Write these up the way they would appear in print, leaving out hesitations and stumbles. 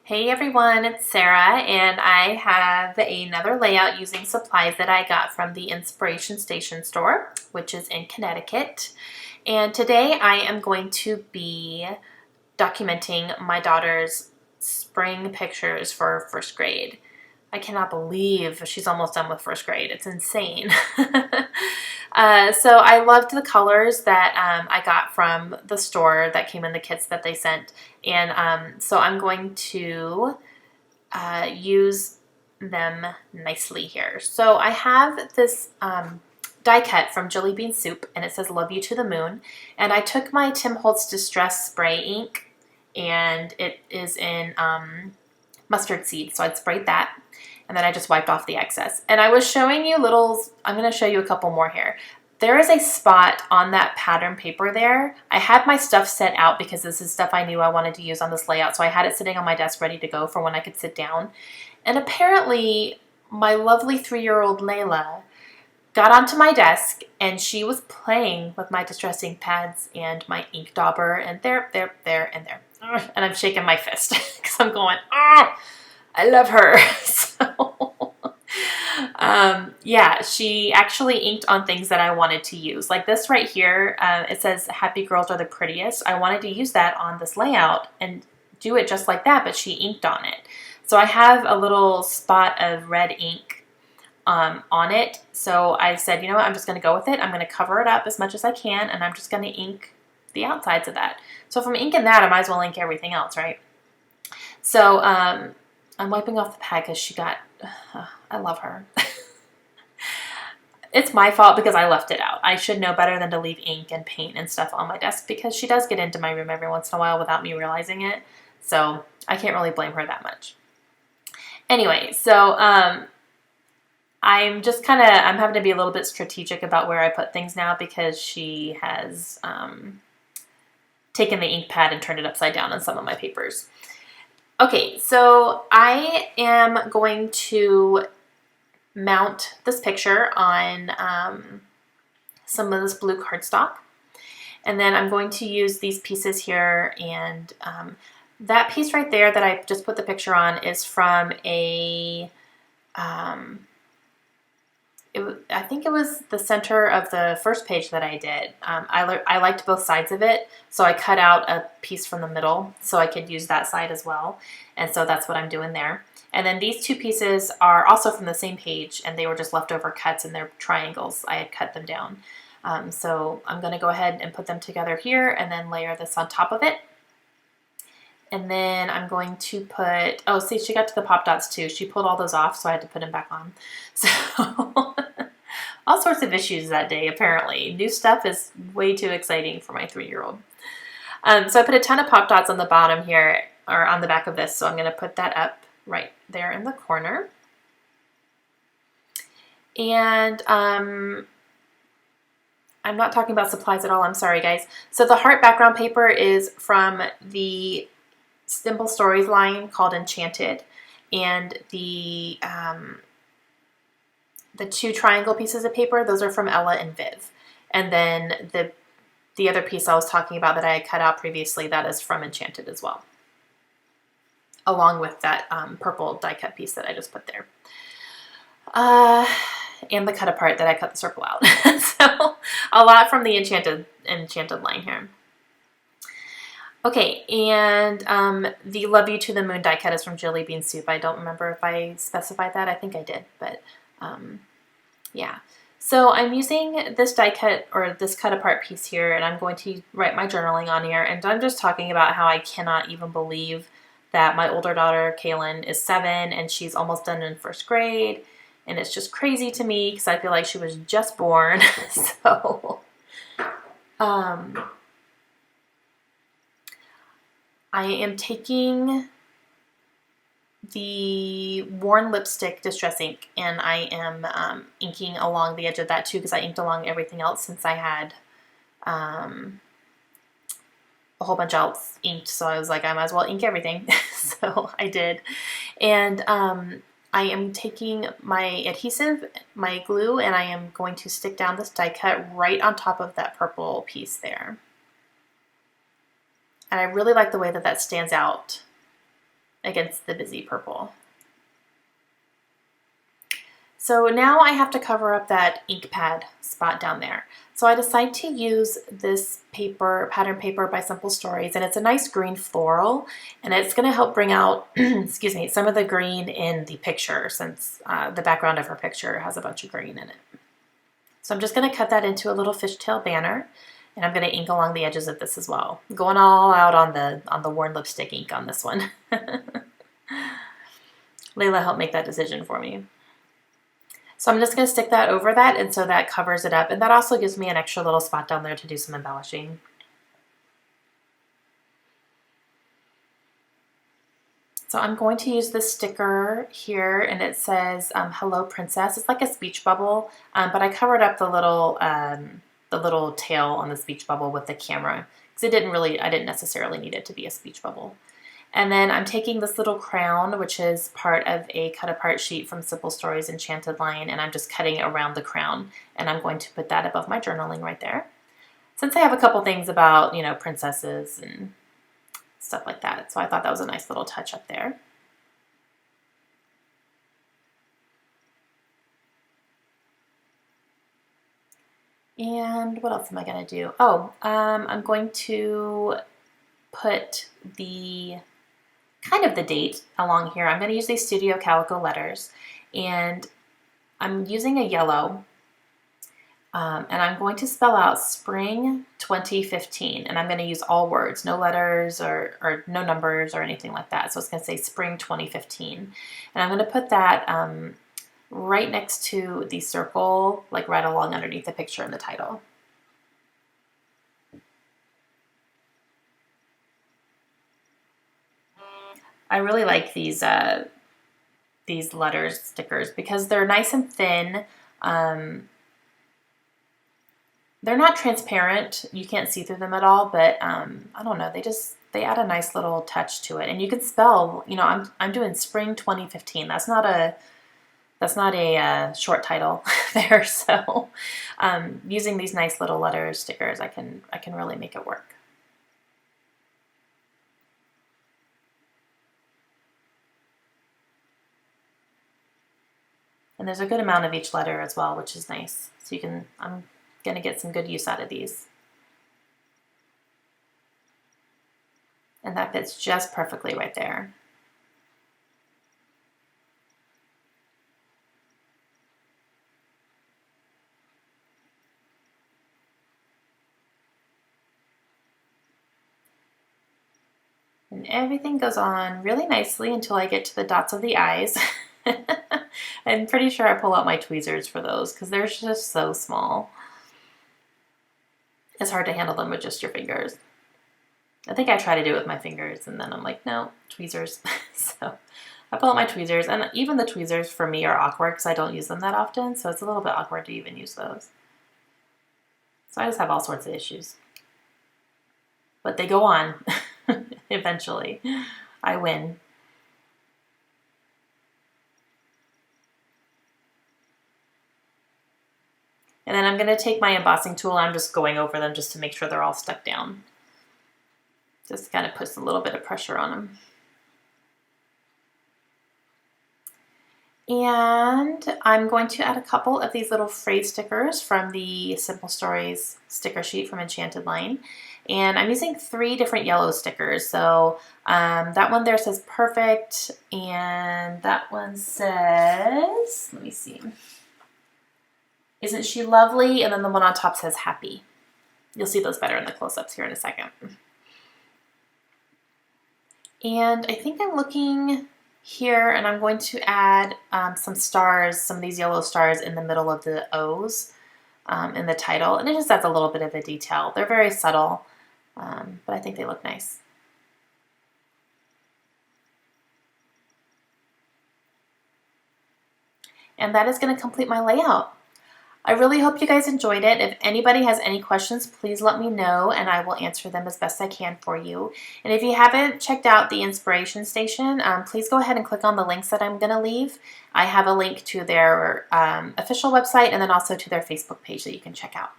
Hey everyone, it's Sarah, and I have another layout using supplies that I got from the Inspiration Station store, which is in Connecticut. And today I am going to be documenting my daughter's spring pictures for first grade. I cannot believe she's almost done with first grade. It's insane. So I loved the colors that I got from the store that came in the kits that they sent. And so I'm going to use them nicely here. So I have this die cut from Jelly Bean Soup, and it says Love You to the Moon. And I took my Tim Holtz Distress Spray ink, and it is in mustard seed. So I'd sprayed that, and then I just wiped off the excess. And I was showing you I'm going to show you a couple more here. There is a spot on that pattern paper there. I had my stuff set out because this is stuff I knew I wanted to use on this layout, so I had it sitting on my desk ready to go for when I could sit down. And apparently, my lovely 3-year-old Layla got onto my desk and she was playing with my distress ink pads and my ink dauber, and there, and there. And I'm shaking my fist because I'm going, oh, I love her. Yeah, she actually inked on things that I wanted to use. Like this right here, it says happy girls are the prettiest. I wanted to use that on this layout and do it just like that, but she inked on it. So I have a little spot of red ink on it. So I said, you know what, I'm just going to go with it. I'm going to cover it up as much as I can, and I'm just going to ink the outsides of that. So if I'm inking that, I might as well ink everything else, right? So I'm wiping off the pad because she got, I love her. It's my fault because I left it out. I should know better than to leave ink and paint and stuff on my desk because she does get into my room every once in a while without me realizing it. So I can't really blame her that much. Anyway, so I'm having to be a little bit strategic about where I put things now because she has taken the ink pad and turned it upside down on some of my papers. Okay, so I am going to mount this picture on some of this blue cardstock. And then I'm going to use these pieces here, and that piece right there that I just put the picture on is from I think it was the center of the first page that I did. I liked both sides of it, so I cut out a piece from the middle so I could use that side as well. And so that's what I'm doing there. And then these two pieces are also from the same page, and they were just leftover cuts, and they're triangles. I had cut them down. So I'm going to go ahead and put them together here and then layer this on top of it. And then I'm going to put, oh, see, she got to the pop dots too. She pulled all those off, so I had to put them back on. So all sorts of issues that day, apparently. New stuff is way too exciting for my 3-year-old. So I put a ton of pop dots on the bottom here, or on the back of this, so I'm going to put that up right there in the corner. And I'm not talking about supplies at all. I'm sorry, guys. So the heart background paper is from the Simple Stories line called Enchanted, and the 2 triangle pieces of paper, those are from Ella and Viv. And then the other piece I was talking about that I had cut out previously, that is from Enchanted as well, along with that purple die cut piece that I just put there. And the cut apart that I cut the circle out. So a lot from the Enchanted line here. Okay, and the Love You to the Moon die cut is from Jelly Bean Soup. I don't remember if I specified that. I think I did, but yeah. So I'm using this die cut, or this cut apart piece here, and I'm going to write my journaling on here, and I'm just talking about how I cannot even believe that my older daughter, Kaylin, is 7, and she's almost done in first grade, and it's just crazy to me because I feel like she was just born. So I am taking the Worn Lipstick Distress ink, and I am inking along the edge of that too because I inked along everything else since I had a whole bunch else inked, so I was like, I might as well ink everything. So I did. And I am taking my adhesive, my glue, and I am going to stick down this die cut right on top of that purple piece there. And I really like the way that that stands out against the busy purple. So now I have to cover up that ink pad spot down there. So I decided to use this paper, pattern paper by Simple Stories, and it's a nice green floral, and it's going to help bring out, excuse me, some of the green in the picture, since the background of her picture has a bunch of green in it. So I'm just going to cut that into a little fishtail banner, and I'm going to ink along the edges of this as well. I'm going all out on the worn lipstick ink on this one. Layla helped make that decision for me. So I'm just going to stick that over that, and so that covers it up, and that also gives me an extra little spot down there to do some embellishing. So I'm going to use this sticker here, and it says Hello Princess. It's like a speech bubble, but I covered up the little tail on the speech bubble with the camera, because I didn't necessarily need it to be a speech bubble. And then I'm taking this little crown, which is part of a cut apart sheet from Simple Stories Enchanted Line, and I'm just cutting it around the crown, and I'm going to put that above my journaling right there. Since I have a couple things about, you know, princesses and stuff like that, so I thought that was a nice little touch up there. And what else am I going to do? Oh, I'm going to put the kind of the date along here. I'm going to use these Studio Calico letters, and I'm using a yellow, and I'm going to spell out Spring 2015, and I'm going to use all words, no letters or no numbers or anything like that. So it's going to say Spring 2015, and I'm going to put that right next to the circle, like right along underneath the picture and the title. I really like these letters stickers because they're nice and thin. They're not transparent. You can't see through them at all, but I don't know. They add a nice little touch to it, and you can spell. You know, I'm doing Spring 2015. That's not a short title there. So using these nice little letter stickers, I can really make it work. And there's a good amount of each letter as well, which is nice. So I'm going to get some good use out of these. And that fits just perfectly right there. And everything goes on really nicely until I get to the dots of the eyes. I'm pretty sure I pull out my tweezers for those because they're just so small. It's hard to handle them with just your fingers. I think I try to do it with my fingers, and then I'm like, no, tweezers. So I pull out my tweezers, and even the tweezers for me are awkward because I don't use them that often, so it's a little bit awkward to even use those. So I just have all sorts of issues. But they go on eventually. I win. And then I'm going to take my embossing tool, and I'm just going over them just to make sure they're all stuck down. Just kind of puts a little bit of pressure on them. And I'm going to add a couple of these little phrase stickers from the Simple Stories sticker sheet from Enchanted Line. And I'm using 3 different yellow stickers. So that one there says perfect, and that one says, let me see, isn't she lovely? And then the one on top says happy. You'll see those better in the close-ups here in a second. And I think I'm looking here, and I'm going to add some stars, some of these yellow stars in the middle of the O's in the title. And it just adds a little bit of a detail. They're very subtle, but I think they look nice. And that is going to complete my layout. I really hope you guys enjoyed it. If anybody has any questions, please let me know, and I will answer them as best I can for you. And if you haven't checked out the Inspiration Station, please go ahead and click on the links that I'm going to leave. I have a link to their official website and then also to their Facebook page that you can check out.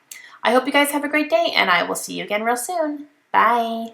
I hope you guys have a great day, and I will see you again real soon. Bye!